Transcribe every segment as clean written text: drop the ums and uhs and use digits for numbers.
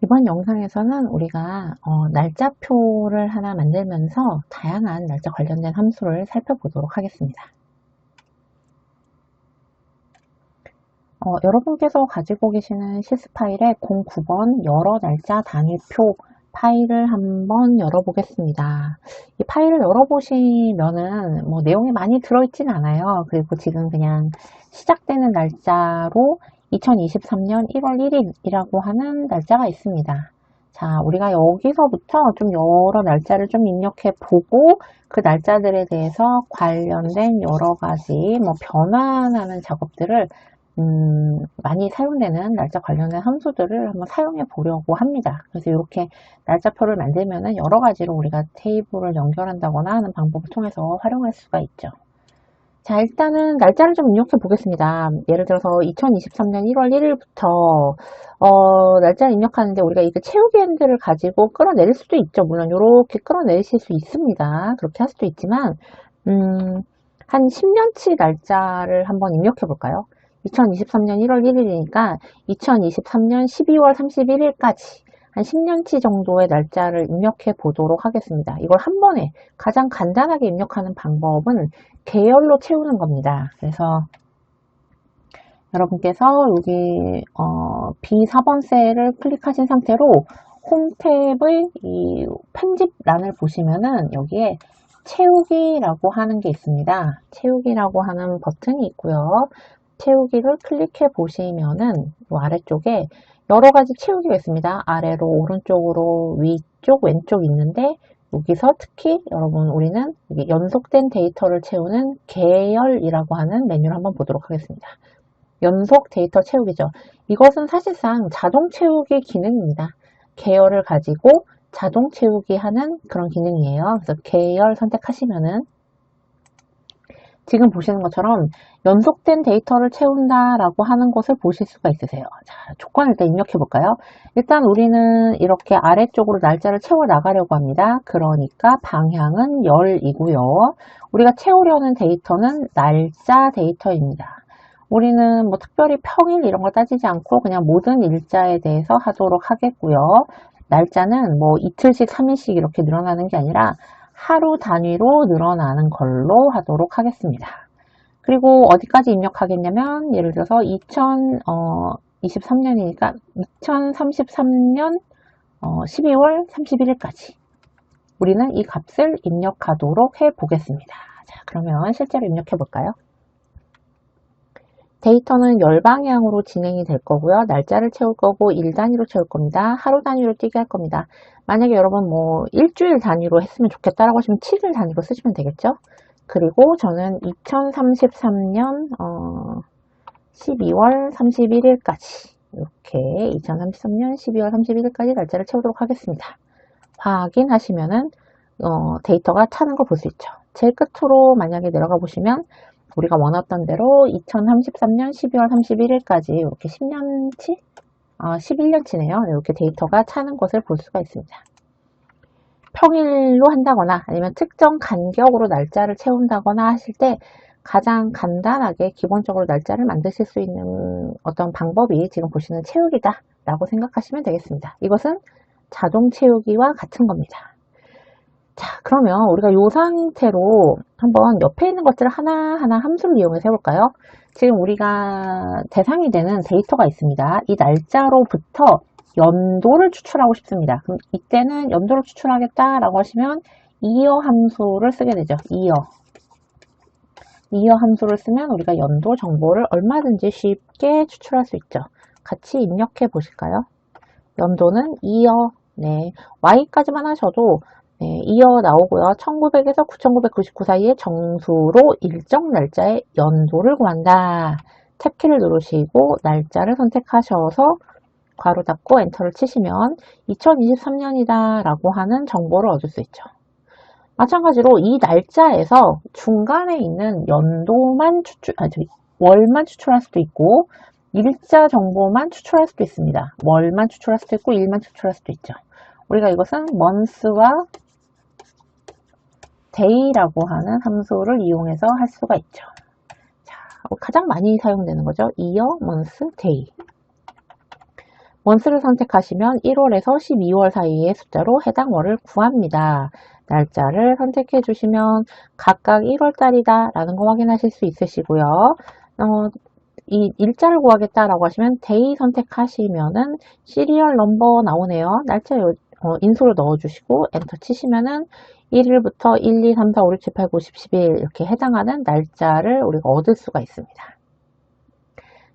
이번 영상에서는 우리가 날짜표를 하나 만들면서 다양한 날짜 관련된 함수를 살펴보도록 하겠습니다. 여러분께서 가지고 계시는 시스 파일에 09번 여러 날짜 단위표 파일을 한번 열어보겠습니다. 이 파일을 열어보시면은 내용이 많이 들어있진 않아요. 그리고 지금 그냥 시작되는 날짜로 2023년 1월 1일이라고 하는 날짜가 있습니다. 자, 우리가 여기서부터 좀 여러 날짜를 좀 입력해 보고 그 날짜들에 대해서 관련된 여러 가지 변환하는 작업들을 많이 사용되는 날짜 관련된 함수들을 한번 사용해 보려고 합니다. 그래서 이렇게 날짜표를 만들면은 여러 가지로 우리가 테이블을 연결한다거나 하는 방법을 통해서 활용할 수가 있죠. 자, 일단은 날짜를 좀 입력해 보겠습니다. 예를 들어서 2023년 1월 1일부터 날짜를 입력하는데 우리가 이거 채우기 핸들을 가지고 끌어내릴 수도 있죠. 물론 이렇게 끌어내리실 수 있습니다. 그렇게 할 수도 있지만 한 10년치 날짜를 한번 입력해 볼까요? 2023년 1월 1일이니까 2023년 12월 31일까지 한 10년치 정도의 날짜를 입력해 보도록 하겠습니다. 이걸 한 번에 가장 간단하게 입력하는 방법은 계열로 채우는 겁니다. 그래서 여러분께서 여기 B4번 셀을 클릭하신 상태로 홈 탭의 이 편집란을 보시면은 여기에 채우기라고 하는 게 있습니다. 채우기라고 하는 버튼이 있고요. 채우기를 클릭해 보시면은 이 아래쪽에 여러 가지 채우기가 있습니다. 아래로 오른쪽으로 위쪽 왼쪽 있는데 여기서 특히 여러분 우리는 여기 연속된 데이터를 채우는 계열이라고 하는 메뉴를 한번 보도록 하겠습니다. 연속 데이터 채우기죠. 이것은 사실상 자동 채우기 기능입니다. 계열을 가지고 자동 채우기 하는 그런 기능이에요. 그래서 계열 선택하시면은 지금 보시는 것처럼 연속된 데이터를 채운다라고 하는 것을 보실 수가 있으세요. 자, 조건을 일단 입력해 볼까요? 일단 우리는 이렇게 아래쪽으로 날짜를 채워 나가려고 합니다. 그러니까 방향은 열이고요. 우리가 채우려는 데이터는 날짜 데이터입니다. 우리는 특별히 평일 이런 거 따지지 않고 그냥 모든 일자에 대해서 하도록 하겠고요. 날짜는 이틀씩, 3일씩 이렇게 늘어나는 게 아니라 하루 단위로 늘어나는 걸로 하도록 하겠습니다. 그리고 어디까지 입력하겠냐면 예를 들어서 2023년이니까 2033년 12월 31일까지 우리는 이 값을 입력하도록 해 보겠습니다. 자, 그러면 실제로 입력해 볼까요? 데이터는 열 방향으로 진행이 될 거고요. 날짜를 채울 거고 일 단위로 채울 겁니다. 하루 단위로 뛰게 할 겁니다. 만약에 여러분 일주일 단위로 했으면 좋겠다라고 하시면 7일 단위로 쓰시면 되겠죠. 그리고 저는 2033년 12월 31일까지 이렇게 2033년 12월 31일까지 날짜를 채우도록 하겠습니다. 확인하시면은 데이터가 차는 걸 볼 수 있죠. 제일 끝으로 만약에 내려가 보시면 우리가 원했던 대로 2033년 12월 31일까지 이렇게 10년치? 11년치네요. 이렇게 데이터가 차는 것을 볼 수가 있습니다. 평일로 한다거나 아니면 특정 간격으로 날짜를 채운다거나 하실 때 가장 간단하게 기본적으로 날짜를 만드실 수 있는 어떤 방법이 지금 보시는 채우기다 라고 생각하시면 되겠습니다. 이것은 자동 채우기와 같은 겁니다. 자, 그러면 우리가 이 상태로 한번 옆에 있는 것들을 하나하나 함수를 이용해서 해볼까요? 지금 우리가 대상이 되는 데이터가 있습니다. 이 날짜로부터 연도를 추출하고 싶습니다. 그럼 이때는 연도를 추출하겠다라고 하시면 이어 함수를 쓰게 되죠. 이어 함수를 쓰면 우리가 연도 정보를 얼마든지 쉽게 추출할 수 있죠. 같이 입력해 보실까요? 연도는 이어, 네, Y까지만 하셔도 이어 나오고요. 1900에서 9999 사이의 정수로 일정 날짜의 연도를 구한다. 탭키를 누르시고 날짜를 선택하셔서 괄호 닫고 엔터를 치시면 2023년이다 라고 하는 정보를 얻을 수 있죠. 마찬가지로 이 날짜에서 중간에 있는 연도만 월만 추출할 수도 있고 일자 정보만 추출할 수도 있습니다. 월만 추출할 수도 있고 일만 추출할 수도 있죠. 우리가 이것은 month와 day라고 하는 함수를 이용해서 할 수가 있죠. 자, 가장 많이 사용되는 거죠. year, month, day. month를 선택하시면 1월에서 12월 사이의 숫자로 해당 월을 구합니다. 날짜를 선택해 주시면 각각 1월달이다 라는 거 확인하실 수 있으시고요. 이 일자를 구하겠다라고 하시면 데이 선택하시면은 시리얼 넘버 나오네요. 날짜 인수를 넣어주시고 엔터 치시면은 1일부터 1, 2, 3, 4, 5, 6, 7, 8, 9, 10, 11 이렇게 해당하는 날짜를 우리가 얻을 수가 있습니다.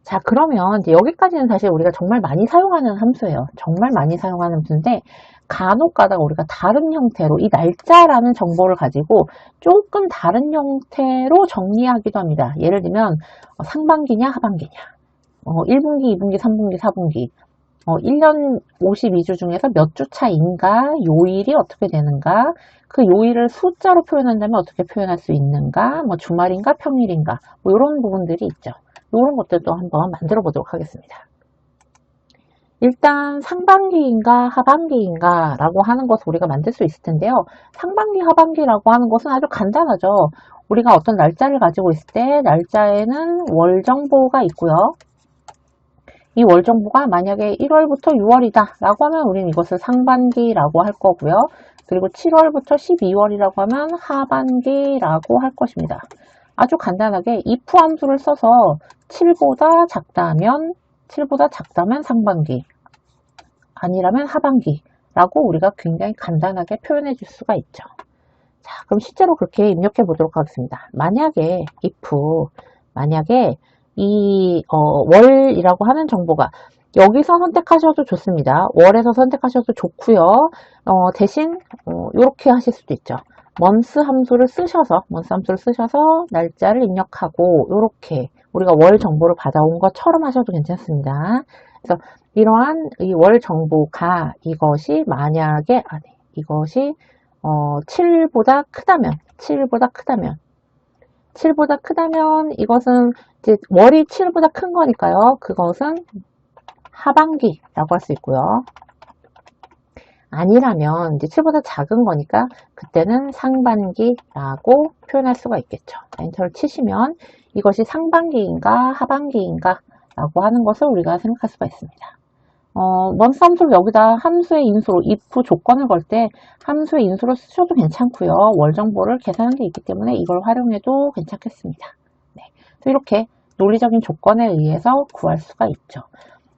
자, 그러면 이제 여기까지는 사실 우리가 정말 많이 사용하는 함수예요. 정말 많이 사용하는 함수인데 간혹 가다가 우리가 다른 형태로 이 날짜라는 정보를 가지고 조금 다른 형태로 정리하기도 합니다. 예를 들면 상반기냐 하반기냐 1분기, 2분기, 3분기, 4분기 1년 52주 중에서 몇 주 차인가 요일이 어떻게 되는가 그 요일을 숫자로 표현한다면 어떻게 표현할 수 있는가 뭐 주말인가 평일인가 뭐 이런 부분들이 있죠. 이런 것들도 한번 만들어 보도록 하겠습니다. 일단 상반기인가 하반기인가 라고 하는 것을 우리가 만들 수 있을 텐데요. 상반기 하반기라고 하는 것은 아주 간단하죠. 우리가 어떤 날짜를 가지고 있을 때 날짜에는 월 정보가 있고요. 이 월 정보가 만약에 1월부터 6월이다 라고 하면 우리는 이것을 상반기라고 할 거고요. 그리고 7월부터 12월이라고 하면 하반기라고 할 것입니다. 아주 간단하게 if 함수를 써서 7보다 작다면 상반기, 아니라면 하반기라고 우리가 굉장히 간단하게 표현해 줄 수가 있죠. 자, 그럼 실제로 그렇게 입력해 보도록 하겠습니다. 만약에 이 월이라고 하는 정보가 여기서 선택하셔도 좋습니다. 월에서 선택하셔도 좋고요. 대신 이렇게 하실 수도 있죠. month 함수를 쓰셔서 날짜를 입력하고 이렇게 우리가 월 정보를 받아온 것처럼 하셔도 괜찮습니다. 그래서 이러한 이 월 정보가 이것이 만약에 이것이 7보다 크다면 이것은 이제 월이 7보다 큰 거니까요. 그것은 하반기라고 할 수 있고요. 아니라면 이제 7보다 작은 거니까 그때는 상반기라고 표현할 수가 있겠죠. 엔터를 치시면 이것이 상반기인가 하반기인가 라고 하는 것을 우리가 생각할 수가 있습니다. month 함수를 여기다 함수의 인수로 if 조건을 걸 때 함수의 인수로 쓰셔도 괜찮고요. 월 정보를 계산한 게 있기 때문에 이걸 활용해도 괜찮겠습니다. 네. 이렇게 논리적인 조건에 의해서 구할 수가 있죠.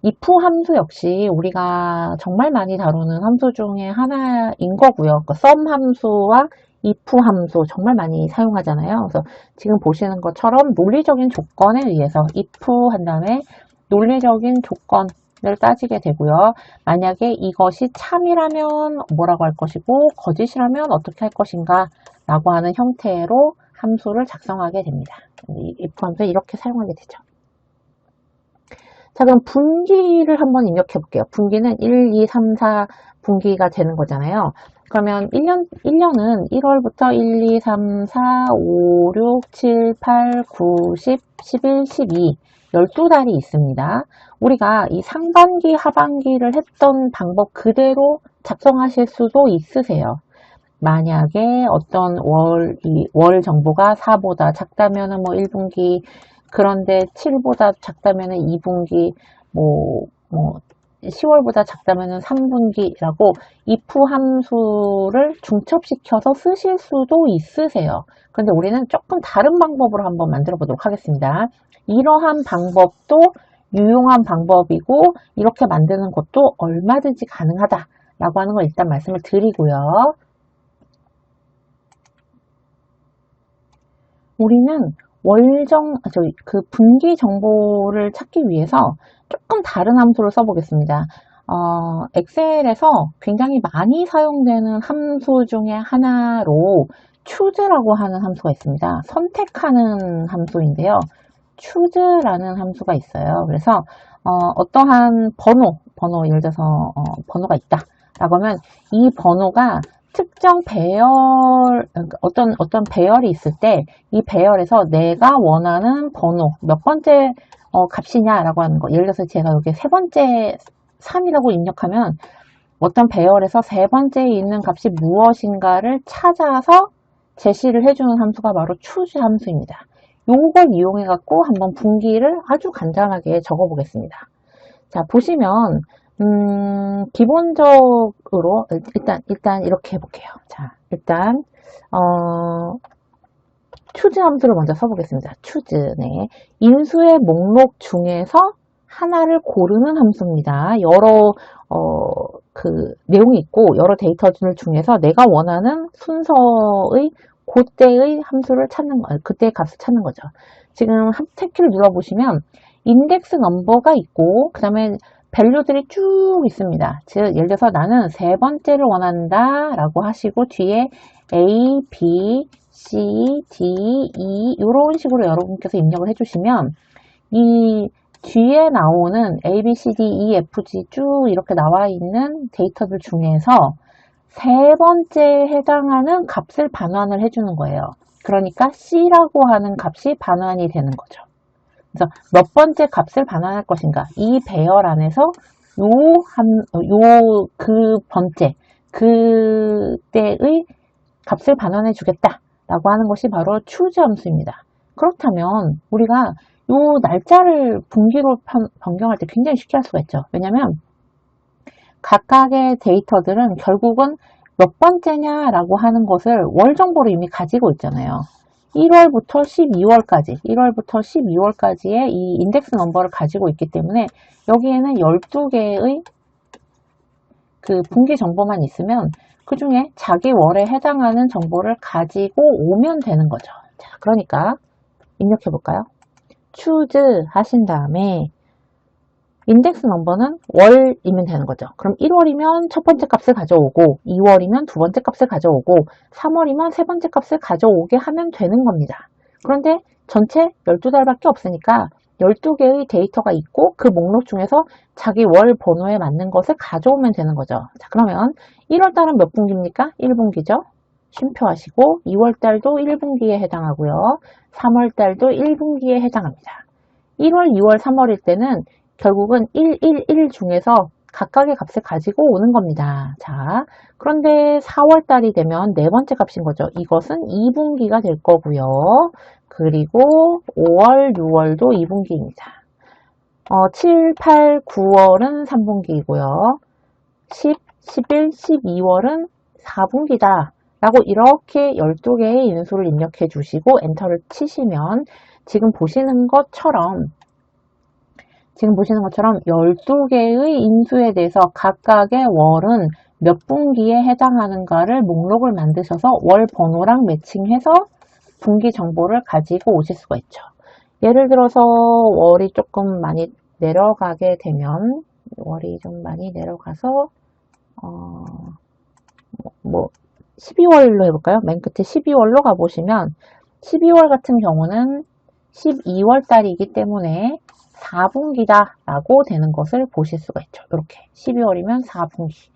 if 함수 역시 우리가 정말 많이 다루는 함수 중에 하나인 거고요. 그 sum 함수와 if 함수 정말 많이 사용하잖아요. 그래서 지금 보시는 것처럼 논리적인 조건에 의해서 if 한 다음에 논리적인 조건을 따지게 되고요. 만약에 이것이 참이라면 뭐라고 할 것이고 거짓이라면 어떻게 할 것인가 라고 하는 형태로 함수를 작성하게 됩니다. 이 if 함수를 이렇게 사용하게 되죠. 자, 그럼 분기를 한번 입력해 볼게요. 분기는 1, 2, 3, 4 분기가 되는 거잖아요. 그러면 1년은 1월부터 1, 2, 3, 4, 5, 6, 7, 8, 9, 10, 11, 12 12달이 있습니다. 우리가 이 상반기, 하반기를 했던 방법 그대로 작성하실 수도 있으세요. 만약에 어떤 월 정보가 4보다 작다면 뭐 1분기, 그런데 7보다 작다면 2분기, 10월보다 작다면 3분기라고 if 함수를 중첩시켜서 쓰실 수도 있으세요. 근데 우리는 조금 다른 방법으로 한번 만들어 보도록 하겠습니다. 이러한 방법도 유용한 방법이고 이렇게 만드는 것도 얼마든지 가능하다라고 하는 걸 일단 말씀을 드리고요. 우리는 그 분기 정보를 찾기 위해서 조금 다른 함수를 써보겠습니다. 엑셀에서 굉장히 많이 사용되는 함수 중에 하나로 choose라고 하는 함수가 있습니다. 선택하는 함수인데요. choose라는 함수가 있어요. 그래서 어떠한 번호 예를 들어서 번호가 있다 라고 하면 이 번호가 특정 어떤 배열이 있을 때 이 배열에서 내가 원하는 번호 몇 번째 값이냐라고 하는 거. 예를 들어서 제가 여기 세 번째 3이라고 입력하면 어떤 배열에서 세 번째에 있는 값이 무엇인가를 찾아서 제시를 해주는 함수가 바로 choose 함수입니다. 이걸 이용해 갖고 한번 분기를 아주 간단하게 적어 보겠습니다. 자, 보시면 기본적으로 일단 이렇게 해볼게요. 자, 일단 choose 함수를 먼저 써보겠습니다. choose, 네. 인수의 목록 중에서 하나를 고르는 함수입니다. 여러 내용이 있고 여러 데이터들 중에서 내가 원하는 순서의 그때의 함수를 찾는 거, 그때의 값을 찾는 거죠. 지금 탭키를 눌러보시면 인덱스 넘버가 있고 그 다음에 밸류들이 쭉 있습니다. 즉 예를 들어서 나는 세 번째를 원한다 라고 하시고 뒤에 A, B, C, D, E 이런 식으로 여러분께서 입력을 해주시면 이 뒤에 나오는 A, B, C, D, E, F, G 쭉 이렇게 나와 있는 데이터들 중에서 세 번째에 해당하는 값을 반환을 해주는 거예요. 그러니까 C라고 하는 값이 반환이 되는 거죠. 그래서 몇 번째 값을 반환할 것인가? 이 배열 안에서 그 번째, 그때의 값을 반환해 주겠다. 라고 하는 것이 바로 choose 함수입니다. 그렇다면 우리가 이 날짜를 분기로 변경할 때 굉장히 쉽게 할 수가 있죠. 왜냐하면 각각의 데이터들은 결국은 몇 번째냐라고 하는 것을 월 정보로 이미 가지고 있잖아요. 1월부터 12월까지의 이 인덱스 넘버를 가지고 있기 때문에 여기에는 12개의 그 분기 정보만 있으면 그 중에 자기 월에 해당하는 정보를 가지고 오면 되는 거죠. 자, 그러니까 입력해 볼까요? choose 하신 다음에 인덱스 넘버는 월이면 되는 거죠. 그럼 1월이면 첫 번째 값을 가져오고 2월이면 두 번째 값을 가져오고 3월이면 세 번째 값을 가져오게 하면 되는 겁니다. 그런데 전체 12달밖에 없으니까 12개의 데이터가 있고 그 목록 중에서 자기 월 번호에 맞는 것을 가져오면 되는 거죠. 자, 그러면 1월달은 몇 분기입니까? 1분기죠. 쉼표하시고 2월달도 1분기에 해당하고요. 3월달도 1분기에 해당합니다. 1월, 2월, 3월일 때는 결국은 111 중에서 각각의 값을 가지고 오는 겁니다. 자, 그런데 4월 달이 되면 네 번째 값인 거죠. 이것은 2분기가 될 거고요. 그리고 5월, 6월도 2분기입니다. 7, 8, 9월은 3분기이고요. 10, 11, 12월은 4분기다. 라고 이렇게 12개의 인수를 입력해 주시고 엔터를 치시면 지금 보시는 것처럼 12개의 인수에 대해서 각각의 월은 몇 분기에 해당하는가를 목록을 만드셔서 월 번호랑 매칭해서 분기 정보를 가지고 오실 수가 있죠. 예를 들어서 월이 조금 많이 내려가게 되면 월이 좀 많이 내려가서 12월로 해볼까요? 맨 끝에 12월로 가보시면 12월 같은 경우는 12월 달이기 때문에 4분기다 라고 되는 것을 보실 수가 있죠. 이렇게 12월이면 4분기.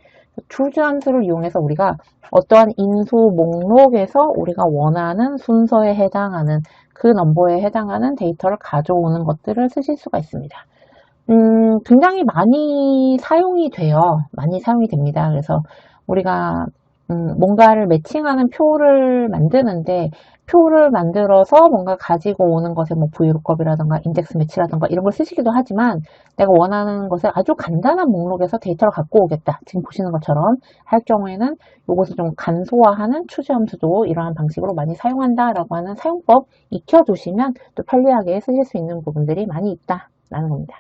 choose 함수를 이용해서 우리가 어떠한 인수 목록에서 우리가 원하는 순서에 해당하는 그 넘버에 해당하는 데이터를 가져오는 것들을 쓰실 수가 있습니다. 굉장히 많이 사용이 돼요. 많이 사용이 됩니다. 그래서 우리가 뭔가를 매칭하는 표를 만드는데 표를 만들어서 뭔가 가지고 오는 것에 뭐 VLOOKUP이라든가 인덱스 매치라든가 이런 걸 쓰시기도 하지만 내가 원하는 것을 아주 간단한 목록에서 데이터를 갖고 오겠다. 지금 보시는 것처럼 할 경우에는 이것을 좀 간소화하는 choose 함수도 이러한 방식으로 많이 사용한다라고 하는 사용법 익혀두시면 또 편리하게 쓰실 수 있는 부분들이 많이 있다라는 겁니다.